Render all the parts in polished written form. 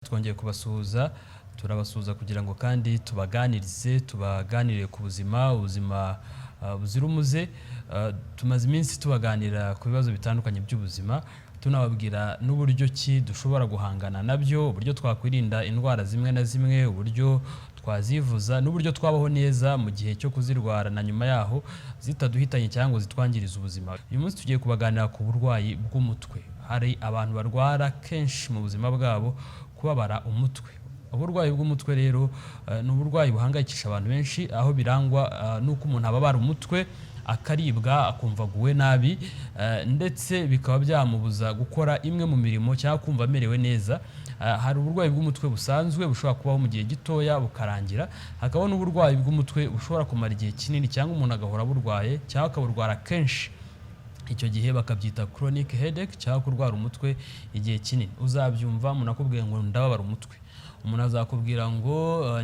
Twongeye kubasuhuza turabasuhuza kugira ngo kandi tubaganirire ku buzima buzira umuze. Tumaze iminsi tubaganira ku bibazo bitandukanye by'ubuzima, tunababwira n'uburyo ki dushobora guhangana nabyo, uburyo twakwirinda indwara zimwe na zimwe, uburyo twazivuza n'uburyo twabaho neza mu gihe cyo kuzirwara na nyuma yaho zitaduhitanye cyangwa zitwangiriza ubuzima. Uyu munsi tugiye kubaganira ku burwayi bw'umutwe. Hari abantu barwara kenshi mu buzima bwabo kubabara umutwe. Uburwayi bw'umutwe rero ni uburwayi buhangayikisha abantu benshi, aho birangwa nuko umuntu ababara umutwe, akaribwa, akumva aguwe nabi, ndetse bikaba byamubuza gukora imwe mu mirimo cyangwa kumva amerewe neza. Hari uburwayi bw'umutwe busanzwe bushobora kubaho mu gihe gitoya bukarangira, hakaba n'uburwayi bw'umutwe bushobora kumara igihe kinini cyangwa umuntu agahora burwaye cyangwa akaburwara kenshi. Icyo gihe bakabyita chronic headache cyangwa kurwara umutwe igihe kinini. Uzabyumva umuntu akubwiye ngo ndababara umutwe, umuntu azakubwira ngo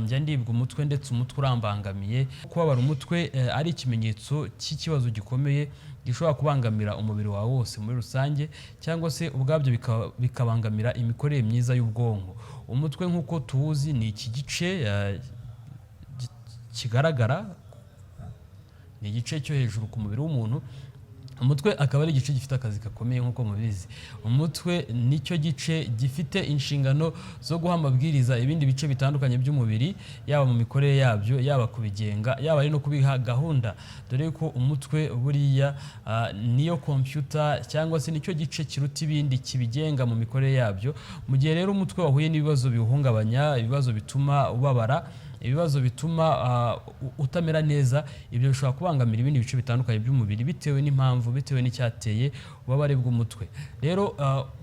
njya ndibwa umutwe ndetse umutwe urambangamiye. Kubabara umutwe ari ikimenyetso cy'ikibazo gikomeye gishobora kubangamira umubiri wawe wose muri rusange, cyangwa se ubwabyo bikabangamira imikorere myiza y'ubwonko. Umutwe nk'uko tuwuzi ni iki gice kigaragara, ni igice cyo hejuru ku mubiri w'umuntu. Umutwe akaba ari igice gifite akazi gakomeye nk'uko mubizi. Umutwe nicyo gice gifite inshingano zo guha amabwiriza ibindi bice bitandukanye by'umubiri, yaba mu mikorere yabyo, yaba kubigenga, yaba ari no kubiha gahunda. Dore ko umutwe buriya niyo computer cyangwa se nicyo gice kiruta ibindi kibigenga mu mikorere yabyo. Mu gihe rero umutwe wahuye n'ibibazo biwuhungabanya, ibibazo bituma ubabara, ibibazo bituma utamera neza, ibyo bishobora kubangamira ibindi bice bitandukanye by'umubiri bitewe n'impamvu, bitewe n'icyateye ububabare bw'umutwe. Rero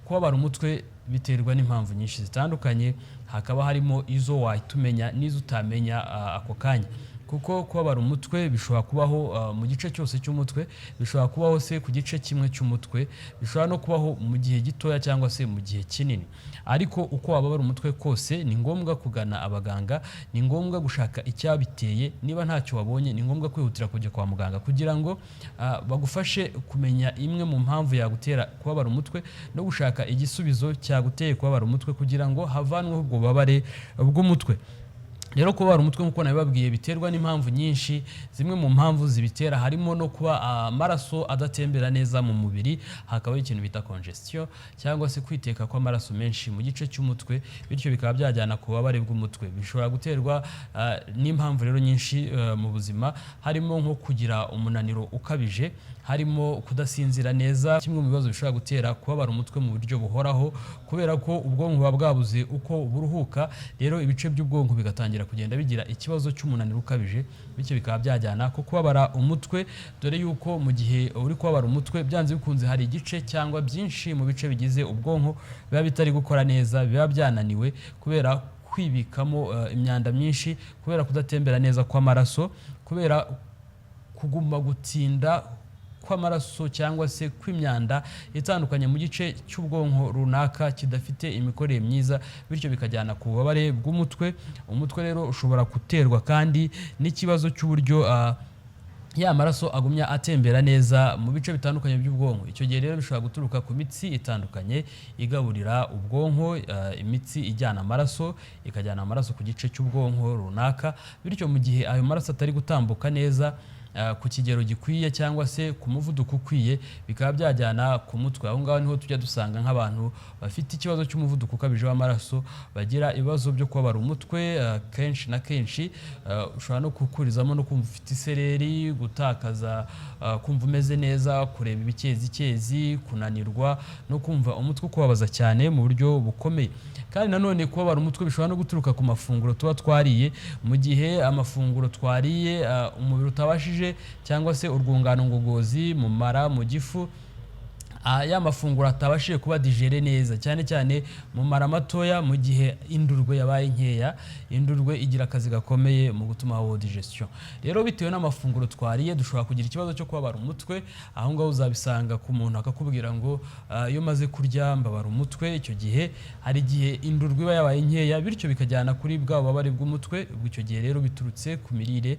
kubabara umutwe biterwa n'impamvu nyinshi zitandukanye, hakaba harimo izo wahita umenya n'izo utamenya ako kanya. Kuko kubabara umutwe bishobora kubaho mu gice cyose cy'umutwe, bishobora kubaho se ku gice kimwe cy'umutwe, bishobora no kubaho mu gihe gitoya cyangwa se mu gihe kinini. Ariko uko wababara umutwe kose ni ngombwa kugana abaganga, ni ngombwa gushaka icyabiteye. Niba ntacyo wabonye ni ngombwa kwihutira kujya kwa muganga kugira ngo bagufashe kumenya imwe mu mpamvu yagutera kubabara umutwe no gushaka igisubizo cyaguteye kubabara umutwe kugira ngo havanweho ubwo bubabare bw'umutwe. Rero kubabara umutwe nk'uko nabibabwiye biterwa n'impamvu nyinshi. Zimwe mu mpamvu zibitera harimo no kuba amaraso adatembera neza mu mubiri, hakaba ikintu bita congestion cyangwa se kwiteka kw'amaraso menshi mu gice cy'umutwe, bityo bikaba byajyana ku bubabare bw'umutwe. Bishobora guterwa n'impamvu rero nyinshi mu buzima, harimo nko kugira umunaniro ukabije, harimo kudasinzira neza. Kimwe mu bibazo bishobora gutera kubabara umutwe mu buryo buhoraho, kubera ko ubwonko buba bwabuze uko buruhuka, rero ibice by'ubwonko bigatangira kugenda bigira ikibazo cy'umunaniro ukabije, bityo bikaba byajyana ko kubabara umutwe. Dore yuko mu gihe uri kubabara umutwe byanze bikunze hari igice cyangwa byinshi mu bice bigize ubwonko biba bitari gukora neza, biba byananiwe kubera kwibikamo imyanda myinshi, kubera kudatembera neza kw'amaraso, kubera kuguma gutinda kw'amaraso cyangwa se kw'imyanda itandukanye mu gice cy'ubwonko runaka kidafite imikorere myiza, bityo bikajyana ku bubabare bw'umutwe. Umutwe rero ushobora guterwa kandi n'ikibazo cy'uburyo ya maraso agumya atembera neza mu bice bitandukanye by'ubwonko. Icyo gihe rero bishobora guturuka ku mitsi itandukanye igaburira ubwonko, imitsi ijyana amaraso, ikajyana amaraso ku gice cy'ubwonko runaka, bityo mu gihe ayo maraso atari gutambuka neza ku kigero gikwiye cyangwa se ku muvuduko ukwiye, bikaba byajyana ku mutwe. Aho ngaho niho tujya dusanga nk'abantu bafite ikibazo cy'umuvuduko ukabije w'amaraso bagira ibibazo byo kubabara umutwe kenshi na kenshi. Ushobora no kukurizamo no kumva ufite isereri, gutakaza kumva umeze neza, kureba ibikezi, kunanirwa no kumva umutwe ukubabaza cyane mu buryo bukomeye. Kandi nanone kubabara umutwe bishobora no guturuka ku mafunguro tuba twariye. Mu gihe amafunguro twariye umubiri utabashije cyangwa se urwungano ngogozi mu mara, mu gifu, ya mafunguro atabashije kuba digere neza, cyane cyane mu mara matoya. Mu gihe indurwe yabaye nkeya, indurwe igira akazi gakomeye mu gutuma habaho digestion. Rero bitewe n'amafunguro twariye dushobora kugira ikibazo cyo kubabara umutwe. Aho ngaho uzabisanga ku muntu akakubwira ngo iyo maze kurya mbabara umutwe. Icyo gihe hari igihe indurwe iba yabaye nkeya, bityo bikajyana kuri bwa bubabare bw'umutwe. Icyo gihe rero biturutse ku mirire,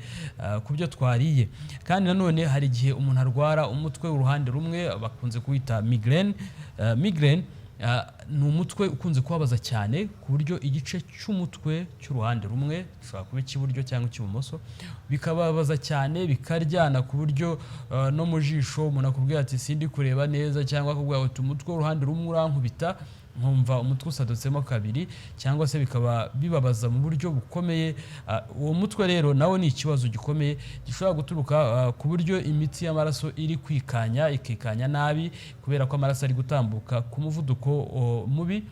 ku byo twariye. Kandi nanone hari igihe umuntu arwara umutwe uruhande rumwe, bakunze kuwita migraine. Migraine ni umutwe ukunze kubabaza cyane ku buryo igice cy'umutwe cy'uruhande rumwe gishobora kuba icy'iburyo cyangwa icy'ibumoso bikababaza cyane bikaryana ku buryo no mu jisho umuntu akubwira ati sindi kureba neza cyangwa akubwira ati umutwe w'uruhande rumwe urankubita nkumva umutwe usadutsemo kabiri cyangwa se bikaba bibabaza mu buryo bukomeye. Uwo mutwe rero nawo ni ikibazo gikomeye gishobora guturuka ku buryo imitsi y'amaraso iri ikikanya nabi kubera ko amaraso ari gutambuka ku muvuduko mubi.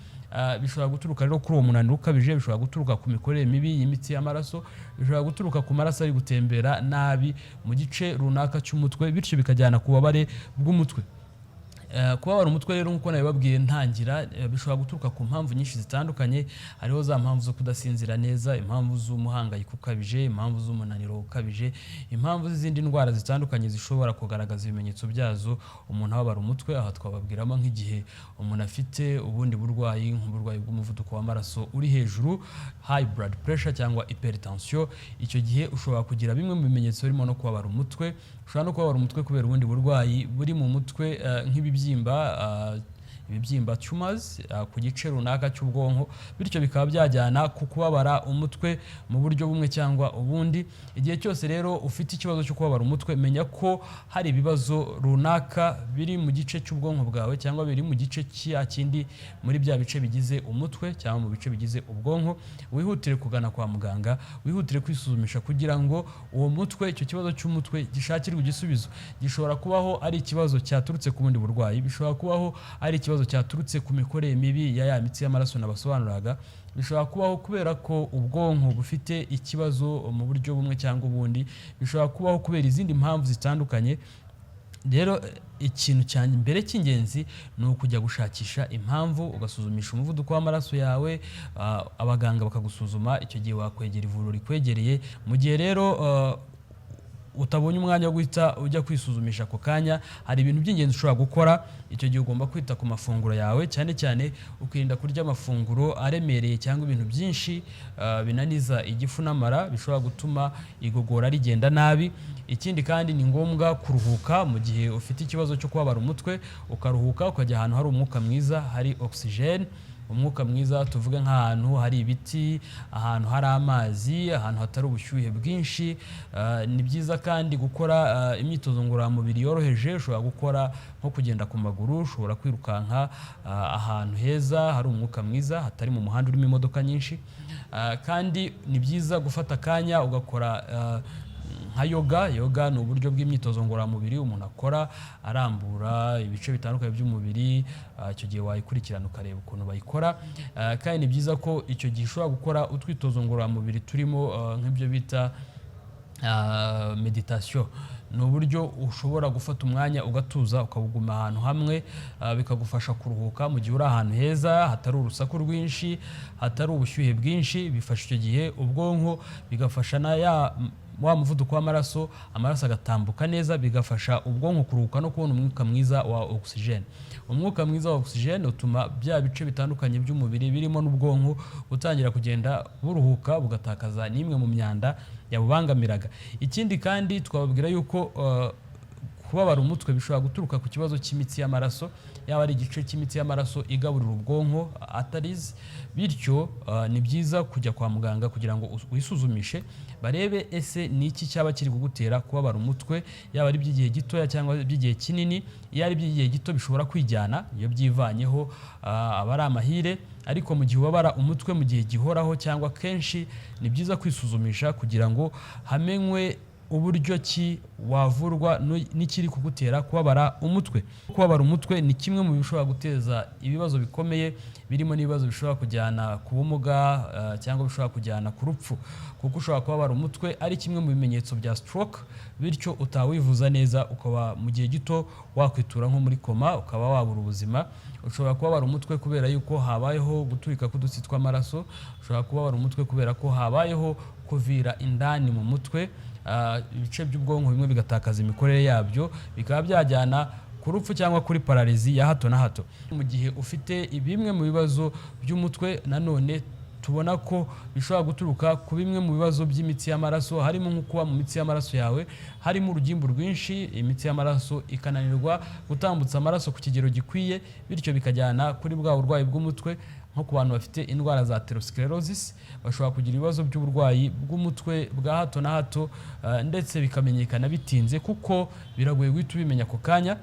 Bishobora guturuka rero kuri uwo munaniro ukabije, bishobora guturuka ku mikorere mibi y'imitsi y'amaraso, bishobora guturuka ku maraso ari gutembera nabi mu gice runaka cy'umutwe, bityo bikajyana ku bubabare bw'umutwe. Kubabara umutwe rero nkuko nabibabwiye ntangira bishobora guturuka ku mpamvu nyinshi zitandukanye. Hariho za mpamvu zo kudasinzira neza, impamvu z'umuhangayiko ukabije, impamvu z'umunaniro ukabije, impamvu z'izindi ndwara zitandukanye zishobora kugaragaza ibimenyetso byazo umuntu ababara umutwe. Aha twababwiramo nk'igihe umuntu afite ubundi burwayi nk'uburwayi bw'umuvuduko w'amaraso uri hejuru, high blood pressure cyangwa hypertension. Icyo gihe ushobora kugira bimwe mu bimenyetso birimo no kubabara umutwe. Ushobora no kubabara umutwe kubera ubundi burwayi buri mu mutwe ibibyimba tumors ku gice runaka cy'ubwonko, bityo bikaba byajyana ku kubabara umutwe mu buryo bumwe cyangwa ubundi. Igihe cyose rero ufite ikibazo cyo kubabara umutwe, menya ko hari ibibazo runaka biri mu gice cy'ubwonko bwawe cyangwa biri mu gice kindi muri bya bice bigize umutwe cyangwa mu bice bigize ubwonko. Wihutire kugana kwa muganga, wihutire kwisuzumisha kugira ngo uwo mutwe, icyo kibazo cy'umutwe gishakirwe igisubizo. Gishobora kubaho ari ikibazo cyaturutse ku bundi burwayi, bishobora kubaho ari ikibazo cyaturutse ku mikorere mibi ya mitsi y'amaraso nabasobanuraga, bishobora kubaho kubera ko ubwonko bufite ikibazo mu buryo bumwe cyangwa ubundi, bishobora kubaho kubera izindi mpamvu zitandukanye. Rero ikintu cyane mbere cy'ingenzi ni ukujya gushakisha impamvu, ugasuzumisha umuvuduko w'amaraso yawe, abaganga bakagusuzuma. Icyo gihe wakwegera ivuriro rikwegereye. Mu gihe rero utabonye umwanya wo guhita ujya kwisuzumisha ako kanya, hari ibintu by'ingenzi ushobora gukora. Icyo gihe ugomba kwita ku mafunguro yawe, cyane cyane ukirinda kurya amafunguro aremereye cyangwa ibintu byinshi binaniza igifu n'amara, bishobora gutuma igogora rigenda nabi. Ikindi kandi ni ngombwa kuruhuka mu gihe ufite ikibazo cyo kubabara umutwe, ukaruhuka ukajya ahantu hari umwuka mwiza, hari oxygen. Umwuka mwiza tuvuge nk'ahantu hari ibiti, ahantu hari amazi, ahantu hatari ubushyuhe bwinshi. Ni byiza kandi gukora imyitozo ngororamubiri yoroheje. Ushobora gukora nko kugenda ku maguru, ushobora kwirukanka ahantu heza hari umwuka mwiza, hatari mu muhanda urimo imodoka nyinshi. Kandi ni byiza gufata akanya ugakora nka yoga ni uburyo bw'imyitozo ngororamubiri umuntu akora arambura ibice bitandukanye by'umubiri. Icyo gihe wayikurikirana ukareba ukuntu bayikora. Kandi ni byiza ko icyo gihe ushobora gukora utwitozo ngororamubiri turimo nk'ibyo bita meditation. Ni uburyo ushobora gufata umwanya ugatuza ukabuguma ahantu hamwe, bikagufasha kuruhuka mu gihe uri ahantu heza hatari urusaku rwinshi, hatari ubushyuhe bwinshi. Bifasha icyo gihe ubwonko, bigafasha wa muvuduko w'amaraso, amaraso agatambuka neza, bigafasha ubwonko kuruhuka no kubona umwuka mwiza wa oxygen. Umwuka mwiza wa oxygen utuma bya bice bitandukanye by'umubiri birimo n'ubwonko utangira kugenda buruhuka, bugatakaza n'imwe mu myanda yabubangamiraga. Ikindi kandi twababwira yuko kubabara umutwe bishobora guturuka ku kibazo cy'imitsi y'amaraso, yaba ari igice cy'imitsi y'amaraso igaburira ubwonko arteries. Bityo ni byiza kujya kwa muganga kugira ngo wisuzumishe barebe ese ni iki cyaba kiri kugutera kubabara umutwe, yaba ari by'igihe gitoya cyangwa by'igihe kinini. Iyo ari by'igihe gito bishobora kwijyana, iyo byivanyeho aba ari amahire. Ariko mu gihe ubabara umutwe mu gihe gihoraho cyangwa kenshi, ni byiza kwisuzumisha kugira ngo hamenywe uburyo ki wavurwa n'ikiri kugutera kubabara umutwe. Kubabara umutwe ni kimwe mu bishobora guteza ibibazo bikomeye, birimo n'ibibazo bishobora kujyana ku bumuga cyangwa bishobora kujyana ku rupfu, kuko ushobora kubabara umutwe ari kimwe mu bimenyetso bya stroke, bityo utawivuza neza ukaba mu gihe gito wakwitura nko muri koma ukaba wabura ubuzima. Ushobora kubabara umutwe kubera yuko habayeho guturika k'udutsi tw'amaraso. Ushobora kubabara umutwe kubera ko habayeho kuvira indani mu mutwe, ibice by'ubwonko bimwe bigatakaza imikorere yabyo, bikaba byajyana ku rupfu cyangwa kuri paralizi ya hato na hato. Mu gihe ufite bimwe mu bibazo by'umutwe, nanone tubona ko bishobora guturuka ku bimwe mu bibazo by'imitsi y'amaraso, harimo nko kuba mu mitsi y'amaraso yawe harimo urugimbu rwinshi, imitsi y'amaraso ikananirwa gutambutsa amaraso ku kigero gikwiye, bityo bikajyana kuri bwa burwayi bw'umutwe. Nko ku bantu bafite indwara za atherosclerosis bashobora kugira ibibazo by'uburwayi bw'umutwe bwa hato na hato, ndetse bikamenyekana bitinze kuko biragoye guhita ubimenya ako kanya.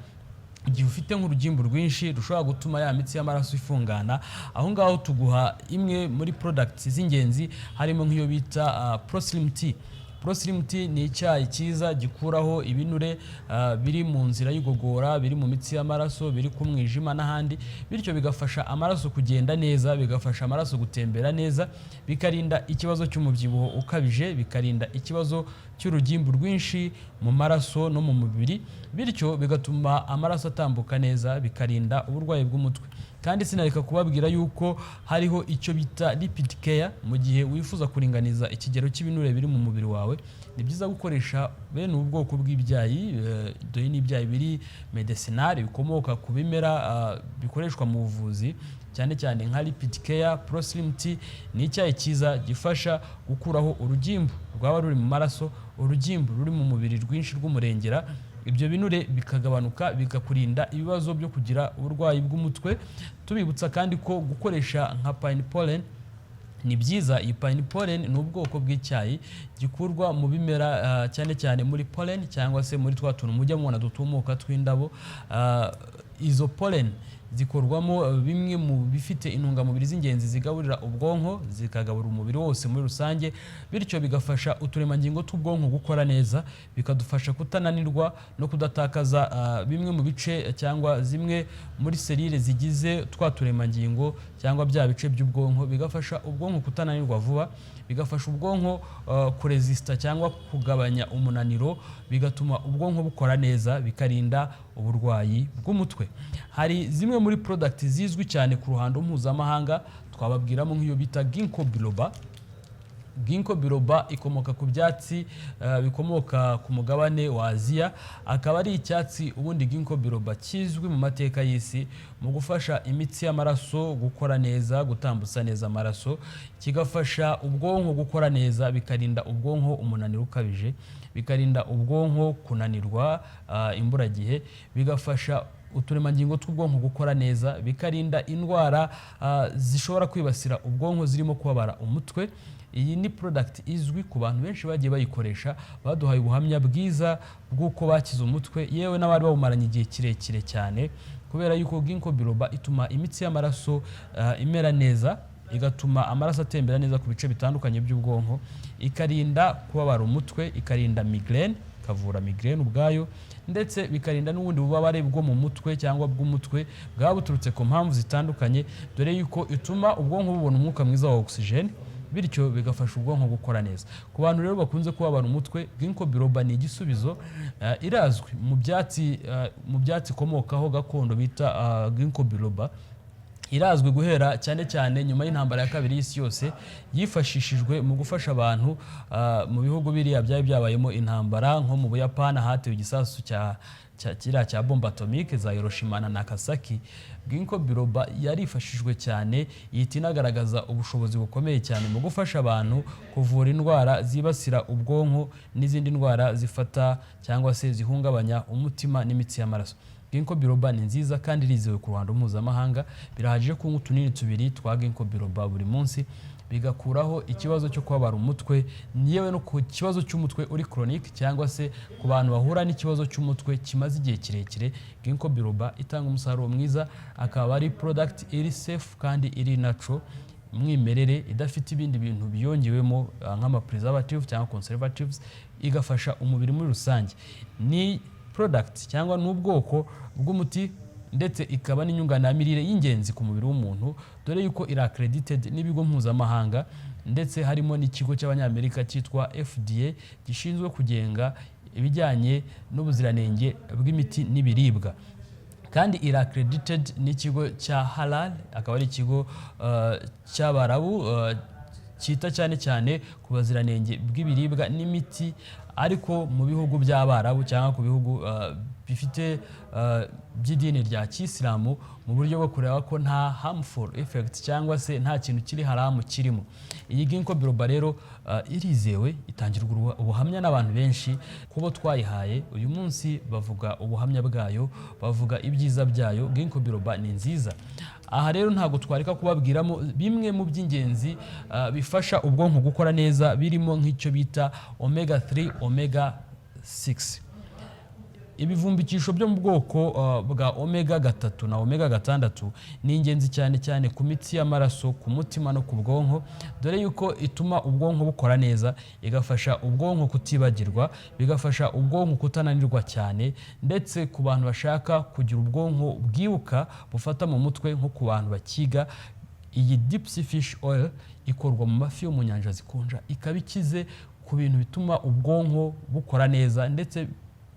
Igihe ufite nk'urugimbu rwinshi rushobora gutuma ya mitsi y'amaraso ifungana, aho ngaho tuguha imwe muri products z'ingenzi, harimo nk'iyo bita Proslim Tea. Proslim Tea ni icyayi cyiza gikuraho ibinure biri mu nzira y'igogora, biri mu mitsi y'amaraso, biri ku mwijima n'ahandi, bityo bigafasha amaraso kugenda neza, bigafasha amaraso gutembera neza, bikarinda ikibazo cy'umubyibuho ukabije, bikarinda ikibazo cy'urugimbu rwinshi mu maraso no mu mubiri, bityo bigatuma amaraso atambuka neza, bikarinda uburwayi bw'umutwe. Kandi sinareka kubabwira yuko hariho icyo bita lipid care. Mu gihe wifuza kuringaniza ikigero cy'ibinure biri mu mubiri wawe, ni byiza gukoresha bene ubu bwoko bw'ibyayi, dore n'ibyayi biri medicinal bikomoka ku bimera bikoreshwa mu buvuzi, cyane cyane nka lipid care. Proslim Tea ni icyayi cyiza gifasha gukuraho urugimbu rwaba ruri mu maraso, urugimbu ruri mu mubiri rwinshi rw'umurengera, ibyo binure bikagabanuka, bigakurinda ibibazo byo kugira uburwayi bw'umutwe. Tubibutsa kandi ko gukoresha nka pine pollen ni byiza. Iyi pine pollen ni ubwoko bw'icyayi gikurwa mu bimera, cyane cyane muri pollen cyangwa se muri twa tuntu mujya mubona dutumuka tw'indabo. Izo pollen zikorwamo bimwe mu bifite intungamubiri z'ingenzi zigaburira ubwonko, zikagaburira umubiri wose muri rusange, bityo bigafasha uturemangingo tw'ubwonko gukora neza, bikadufasha kutananirwa no kudatakaza bimwe mu bice cyangwa zimwe muri selile zigize twa turemangingo cyangwa bya bice by'ubwonko, bigafasha ubwonko kutananirwa vuba, bigafasha ubwonko kuresista cyangwa kugabanya umunaniro, bigatuma ubwonko bukora neza, bikarinda uburwayi bw'umutwe. Hari zimwe muri product zizwi cyane ku ruhando mpuzamahanga, twababwiramo nk'iyo bita ginkgo biloba. Ginkgo biloba ikomoka ku byatsi bikomoka ku mugabane wa Aziya, akaba ari icyatsi ubundi ginkgo biloba kizwi mu mateka y'isi mu gufasha imitsi y'amaraso gukora neza, gutambutsa neza amaraso, kigafasha ubwonko gukora neza, bikarinda ubwonko umunaniro ukabije, bikarinda ubwonko kunanirwa imburagihe, bigafasha uturemangingo tw'ubwonko gukora neza, bikarinda indwara zishobora kwibasira ubwonko zirimo kubabara umutwe. Iyi ni product izwi ku bantu benshi bagiye bayikoresha, baduhaye ubuhamya bwiza bw'uko bakize umutwe, yewe n'abari bawumaranye igihe kirekire cyane, kubera yuko ginkgo biloba ituma imitsi y'amaraso imera neza, igatuma amaraso atembera neza ku bice bitandukanye by'ubwonko, ikarinda kubabara umutwe, ikarinda migraine, kavura migraine ubwayo, ndetse bikarinda n'ubundi bubabare bwo mu mutwe cyangwa bw'umutwe bwaba buturutse ku mpamvu zitandukanye, dore yuko ituma ubwonko bubona umwuka mwiza wa oxygen, bityo bigafasha ubwonko gukora neza. Ku bantu rero bakunze kubabara umutwe, ginkgo biloba ni igisubizo. Irazwi mu byatsi komokaho gakondo bita ginkgo biloba. Irazwi guhera cyane cyane nyuma y'intambara ya kabiri y'isi yose, yifashishijwe mu gufasha abantu mu bihugu biriya byari byabayemo intambara, nko mu Buyapani hatewe igisasu cya bombe atomique za Hiroshima na Nagasaki. Ginkgo biloba yarifashishijwe cyane, yita inagaragaza ubushobozi bukomeye cyane mu gufasha abantu kuvura indwara zibasira ubwonko n'izindi ndwara zifata cyangwa se zihungabanya umutima n'imitsi y'amaraso. Ginkgo biloba ni nziza kandi irizewe ku ruhando mpuzamahanga. Birahagije kunywa utunini tubiri twa ginkgo biloba buri munsi, bigakuraho ikibazo cyo kubabara umutwe, yewe no ku kibazo cy'umutwe uri chronic cyangwa se ku bantu bahura n'ikibazo cy'umutwe kimaze igihe kirekire. Ginkgo biloba itanga umusaruro mwiza, akaba ari product iri safe kandi iri natural, mwimerere, idafite ibindi bintu biyongewemo nk'ama preservative cyangwa conservatives, igafasha umubiri muri rusange. Ni product cyangwa n'ubwoko bw'umuti, ndetse ikaba n'inyunganiramirire y'ingenzi ku mubiri w'umuntu, dore yuko iri accredited n'ibigo mpuzamahanga, ndetse harimo n'ikigo cy'abanyamerika cyitwa FDA gishinzwe kugenga ibijyanye n'ubuziranenge bw'imiti n'ibiribwa. Kandi iri accredited n'ikigo cya halal, akaba ari ikigo cy'Abarabu cyita cyane cyane ku baziranenge bw'ibiribwa n'imiti, ariko mu bihugu by'Abarabu cyangwa ku bihugu bifite by'idini rya Kisilamu, mu buryo bwo kureba ko nta harmful effect cyangwa se nta kintu kiri haramu kirimo. Iyi ginkgo biloba rero irizewe, itangirwa ubuhamya n'abantu benshi kubo twayihaye. Uyu munsi bavuga ubuhamya bwayo, bavuga ibyiza byayo. Ginkgo biloba ni nziza. Aha rero ntago twareka kubabwiramo bimwe mu by'ingenzi bifasha ubwonko gukora neza, birimo nk'icyo bita omega 3 omega 6. Ibivumbikisho byo mu bwoko bwa omega 3 na omega 6 ni ingenzi cyane cyane ku mitsi y'amaraso, ku mutima no ku bwonko, dore yuko ituma ubwonko bukora neza, igafasha ubwonko kutibagirwa, bigafasha ubwonko kutananirwa cyane, ndetse ku bantu bashaka kugira ubwonko bwibuka bufata mu mutwe, nko ku bantu bakiga. Iyi deep sea fish oil ikorwa mu mafi yo mu nyanja zikonja, ikaba ikize ku bintu bituma ubwonko bukora neza ndetse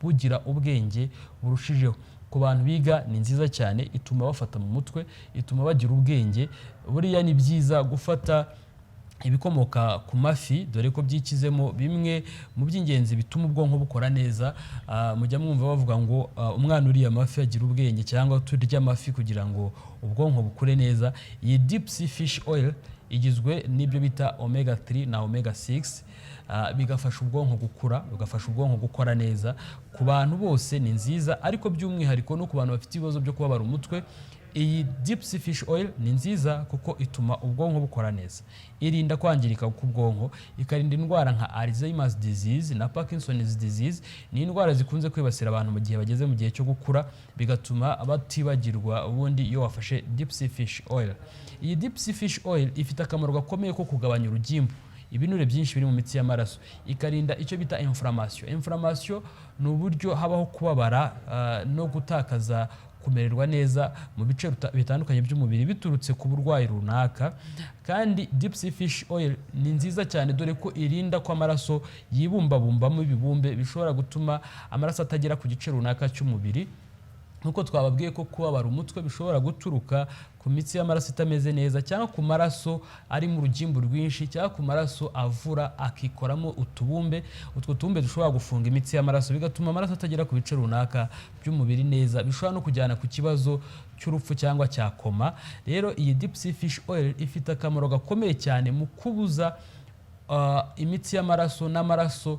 bugira ubwenge burushijeho. Ku bantu biga ni nziza cyane, ituma bafata mu mutwe, ituma bagira ubwenge. Buriya ni byiza gufata ibikomoka ku mafi, dore ko byikizemo bimwe mu by'ingenzi bituma ubwonko bukora neza. Mujya mwumva bavuga ngo umwana uriye amafi agira ubwenge, cyangwa turya amafi kugira ngo ubwonko bukure neza. Iyi deep sea fish oil igizwe n'ibyo bita omega 3 na omega 6, bigafasha ubwonko gukura, bigafasha ubwonko gukora neza. Ku bantu bose ni nziza, ariko by'umwihariko no ku bantu bafite ibibazo byo kubabara umutwe, iyi deep sea fish oil ni nziza kuko ituma ubwonko bukora neza. Irinda kwangirika k'ubwonko, ikarinda indwara nka Alzheimer's disease na Parkinson's disease. Ni indwara zikunze kwibasira abantu mu gihe bageze mu gihe cyo gukura, bigatuma batibagirwa ubundi iyo wafashe deep sea fish oil. Iyi deep sea fish oil ifite akamaro gakomeye ko kugabanya urugimbu, ibinure byinshi biri mu mitsi y'amaraso, ikarinda icyo bita inflammation. Inflammation ni uburyo habaho kubabara no gutakaza kumererwa neza mu bice bitandukanye by'umubiri biturutse ku burwayi runaka. Kandi deep sea fish oil ni nziza cyane, dore ko irinda ko amaraso yibumbabumbamo ibibumbe bishobora gutuma amaraso atagera ku gice runaka cy'umubiri. Nuko twababwiye ko kubabara umutwe bishobora guturuka ku mitsi y'amaraso itameze neza, cyangwa ku maraso ari mu rugimbu rwinshi, cyangwa ku maraso avura akikoramo utubumbe. Utwo tubumbe dushobora gufunga imitsi y'amaraso, bigatuma amaraso atagera ku bice runaka by'umubiri neza, bishobora no kujyana ku kibazo cy'urupfu cyangwa cya koma. Rero iyi deep sea fish oil ifite akamaro gakomeye cyane mu kubuza imitsi y'amaraso n'amaraso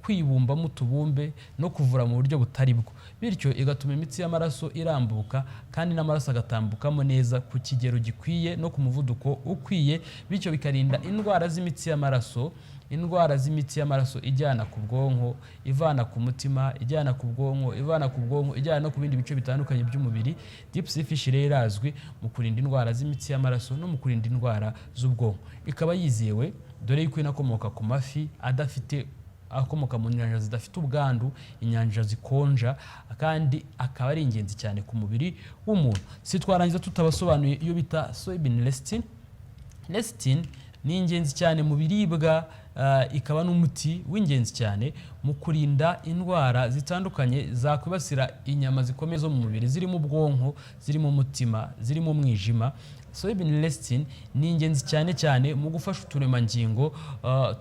kwibumbamo utubumbe no kuvura mu buryo butari bwo, bityo igatuma imitsi y'amaraso irambuka kandi n'amaraso agatambukamo neza ku kigero gikwiye no ku muvuduko ukwiye, bityo bikarinda indwara z'imitsi y'amaraso, indwara z'imitsi y'amaraso ijyana ku bwonko, ivana ku mutima, ijyana ku bwonko, ivana ku bwonko, ijyana no ku bindi bice bitandukanye by'umubiri. Deep sea fish rero irazwi mu kurinda indwara z'imitsi y'amaraso no mu kurinda indwara z'ubwonko. Ikaba yizewe, dore yuko inakomoka ku mafi akomoka mu nyanja zidafite ubwandu, inyanja zikonja, kandi akaba ari ingenzi cyane ku mubiri w'umuntu. Si twarangiza tutabasobanuye iyo bita soybean lecithin. Lecithin ni ingenzi cyane mu biribwa, ikaba n'umuti w'ingenzi cyane mu kurinda indwara zitandukanye zakwibasira inyama zikomeye zo mu mubiri, zirimo ubwonko, zirimo umutima, zirimo umwijima. Soybean lecithin ni ingenzi cyane cyane mu gufasha uturemangingo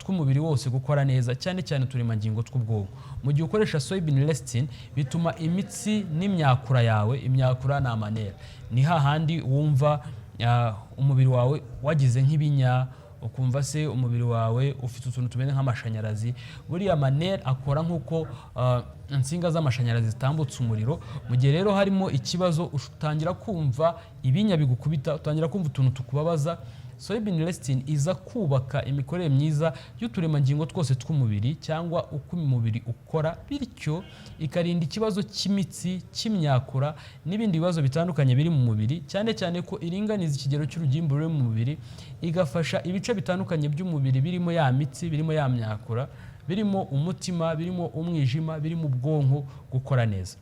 tw'umubiri wose gukora neza, cyane cyane uturemangingo tw'ubwonko. Mu gihe ukoresha soybean lecithin bituma imitsi n'imyakura yawe, imyakura ni amanera, ni hahandi wumva umubiri wawe wagize nk'ibinya, ukumva se umubiri wawe ufite utuntu tumeze nk'amashanyarazi. Buriya manera akora nk'uko insinga z'amashanyarazi zitambutsa umuriro. Mu gihe rero harimo ikibazo, utangira kumva ibinya bigukubita, utangira kumva utuntu tukubabaza. Soybean lecithin iza kubaka imikorere myiza y'uturemangingo twose tw'umubiri, cyangwa uko umubiri ukora, bityo ikarinda ikibazo cy'imitsi, cy'imyakura n'ibindi bibazo bitandukanye biri mu mubiri, cyane cyane ko iringaniza ikigero cy'urugimbu ruri mu mubiri, igafasha ibice bitandukanye by'umubiri birimo ya mitsi, birimo ya myakura, birimo umutima, birimo umwijima, birimo ubwonko gukora neza.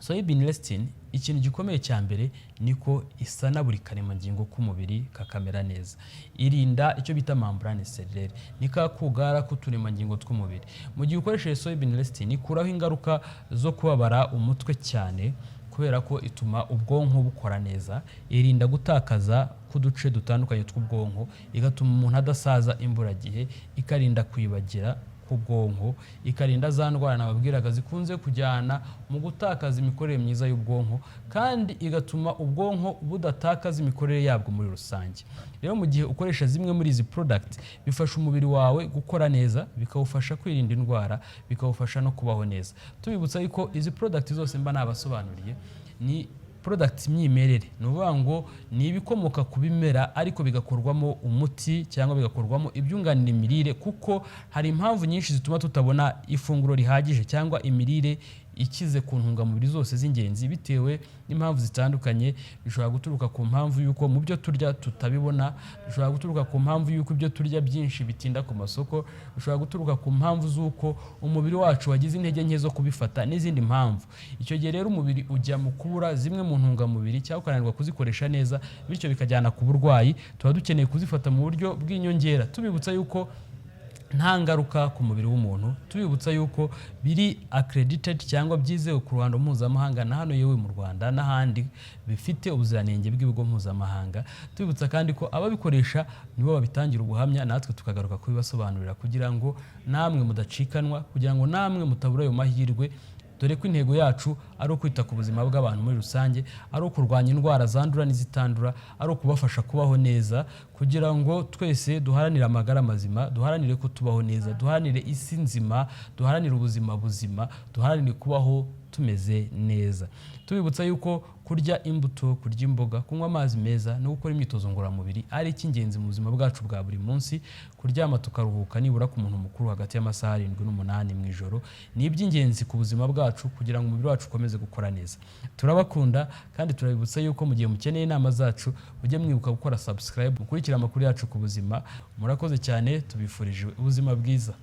Soybean lecithin ikintu gikomeye cya mbere niko isana buri karemangingo k'umubiri kakamera neza. Irinda icyo bita membrane cellulaire, nikakugara k'uturemangingo tw'umubiri. Mu gihe ukoresheje soybean lecithin ikuraho ingaruka zo kubabara umutwe cyane, kubera ko ituma ubwonko bukora neza, irinda gutakaza kuduce dutandukanye tw'ubwonko, igatuma umuntu adasaza imburagihe, ikarinda kwibagira k'ubwonko, ikarinda za ndwara nababwiraga zikunze kujyana mu gutakaza imikorere myiza y'ubwonko, kandi igatuma ubwonko budatakaza imikorere yabwo muri rusange. Rero mu gihe ukoresha zimwe muri izi product bifasha umubiri wawe gukora neza, bikawufasha kwirinda indwara, bikawufasha no kubaho neza. Tubibutsa yuko izi product zose mba nabasobanuriye ni product myimerere, nuvuga ngo ni ibikomoka ku bimera ariko bigakorwamo umuti cyangwa bigakorwamo ibyunganira imirire, kuko hari impamvu nyinshi zituma tutabona ifunguro rihagije cyangwa imirire ikize ku ntungamubiri zose z'ingenzi bitewe n'impamvu zitandukanye. Bishobora guturuka ku mpamvu yuko mu byo turya tutabibona, bishobora guturuka ku mpamvu yuko ibyo turya byinshi bitinda ku masoko, bishobora guturuka ku mpamvu z'uko umubiri wacu wagize intege nke zo kubifata n'izindi mpamvu. Icyo gihe rero umubiri ujya mu kubura zimwe mu ntungamubiri cyangwa ukananirwa kuzikoresha neza, bityo bikajyana ku burwayi. Tuba dukeneye kuzifata mu buryo bw'inyongera, tubibutsa yuko nta ngaruka ku mubiri w'umuntu, tubibutsa yuko biri accredited cyangwa byizewe ku ruhando mpuzamahanga na hano yewe mu Rwanda n'ahandi bifite ubuziranenge bw'ibigo mpuzamahanga. Tubibutsa kandi ko ababikoresha nibo babitangira ubuhamya, natwe tukagaruka kubibasobanurira kugira ngo namwe mudacikanwa, kugira ngo namwe mutabura ayo mahirwe, dore ko intego yacu ari ukwita ku buzima bw'abantu muri rusange, ari ukurwanya indwara zandura n'izitandura, ari ukubafasha kubaho neza, kugira ngo twese duharanire amagara mazima, duharanire ko tubaho neza, duharanire isi nzima, duharanire ubuzima buzima, duharanire kubaho tumeze neza. Tubibutsa yuko kurya imbuto, kurya imboga, kunywa amazi meza no gukora imyitozo ngororamubiri ari icy'ingenzi mu buzima bwacu bwa buri munsi. Kuryama tukaruhuka nibura ku muntu mukuru hagati y'amasaha 7 n'8 mu ijoro ni iby'ingenzi ku buzima bwacu kugira ngo umubiri wacu ukomeze gukora neza. Turabakunda kandi turabibutsa yuko mu gihe mukeneye inama zacu mujye mwibuka gukora subscribe, mukurikira amakuru yacu ku buzima. Murakoze cyane, tubifurije ubuzima bwiza.